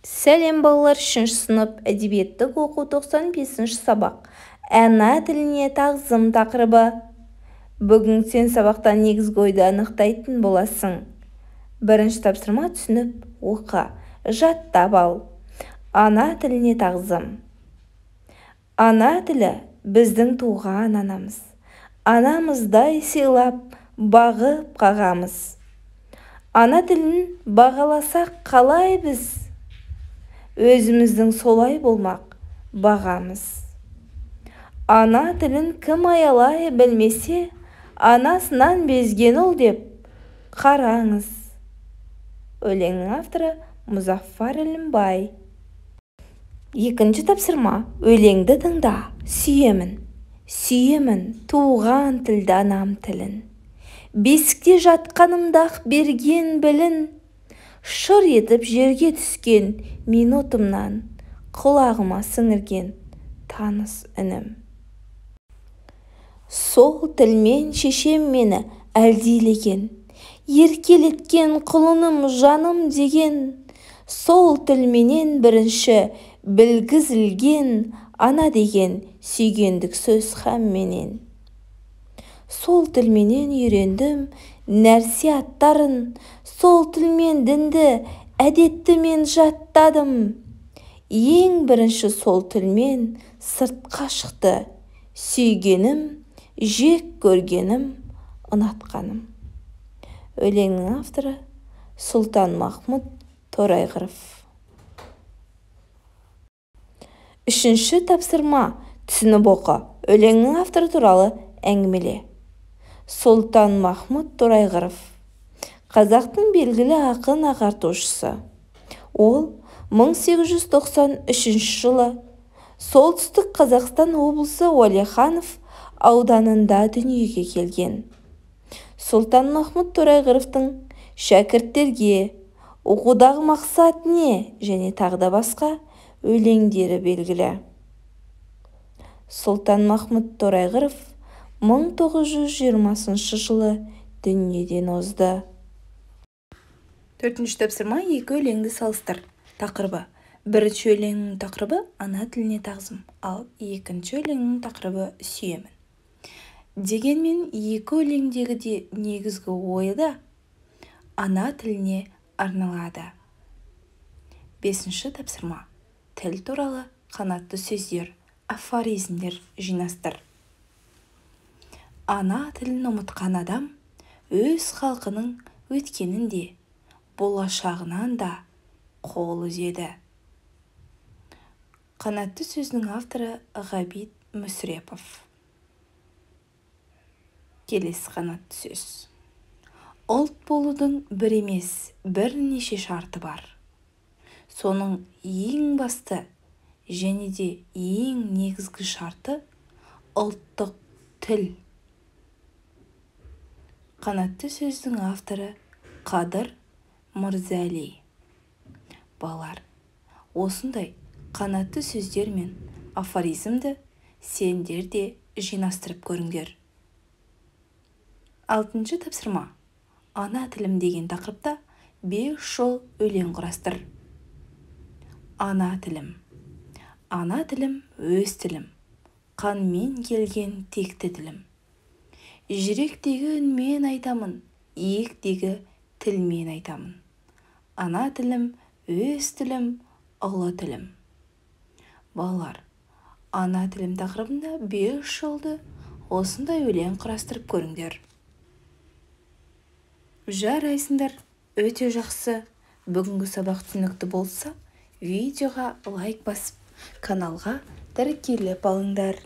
Сәлем балалар, 3 сынып әдебиеттік оқу 95 сабақ. Ана тіліне тағзым тақырыбы. Бүгін сен сабақтан негізгі ойды анықтайтын боласың. Бірінші тапсырма түсініп оқы, жаттап ал. Ана тіліне тағзым. Ана тілі біздің туған анамыз. Анамыздай сыйлап, бағып қағамыз. Ана тілін бағаласақ қалай біз? Өзіміздің солай болмақ бағамыз. Ана тілін кім аялай білмесе, анасынан безген ұл деп қараңыз. Өлеңнің авторы Мұзаффар Әлімбай. Екінші тапсырма. Өлеңді тыңда. Сүйемін. Сүйемін туған тілді анам тілін. Бесікте жатқанымда-ақ берген білін. Шыр етіп жерге түскен минутымнан құлағыма сіңірген таныс үнім. Сол тілмен шешем мені әлдилеген, еркелеткен құлыным жаным деген. Сол тілменен бірінші білгізілген ана деген сүйгендік сөз һәмменен. Сол тілменен үйрендім нәрсе аттарын, сол тілмен дінді, әдетті мен жаттадым. Ең бірінші сол тілмен сыртқа шықты, сүйгенім, жек көргенім, ұнатқаным. Өлеңнің авторы Сұлтанмахмұт Торайғыров. Үшінші тапсырма. Түсініп оқы. Өлеңнің авторы туралы әңгімеле. Сұлтанмахмұт Торайғыров қазақтың белгілі ақын ағартушысы. Ол 1893 жылы солтүстік Қазақстан облысы Уәлиханов ауданында дүниеге келген. Сұлтанмахмұт Торайғыровтың шәкірттерге оқудағы мақсат не және тағда басқа өлеңдері белгілі. Сұлтанмахмұт Торайғыров 1920 жылы дүниеден озды. Төртінші тапсырма. Екі өлеңді салыстыр. Тақырыбы. Бірінші өлеңнің тақырыбы ана тіліне тағзым, ал екінші өлеңнің тақырыбы сүйемін. Дегенмен екі өлеңдегі де негізгі ойы да ана тіліне арналады. Бесінші тапсырма. Тіл туралы қанатты сөздер, афоризмдер жинастыр. Ана тілін ұмытқан адам өз халқының өткенін де, болашағынан да қол үзеді. Қанатты сөздің авторы Ғабит Мүсірепов. Келесі қанатты сөз. Ұлт болудың бір емес, бірнеше шарты бар. Соның ең басты және де ең негізгі шарты ұлттық тіл. Қанатты сөздің авторы Қадыр Мырзали. Балалар, осындай қанатты сөздер мен афоризмді сендер де жинастырып көріңдер. Алтыншы тапсырма. Ана тілім деген тақырыпта 5 жол өлең құрастыр. Ана тілім. Ана тілім өз тілім, қанмен келген текті тілім. Жүректегі үнмен айтамын, иектегі тілмен айтамын. Ана тілім, өз тілім, ұлы тілім. Балалар, ана тілім тақырыбында 5 жолды осындай өлең құрастырып көріңдер. Жарайсыңдар, өте жақсы. Бүгінгі сабақ түсінікті болса, видеоға лайк басып, каналға тіркеліп алыңдар.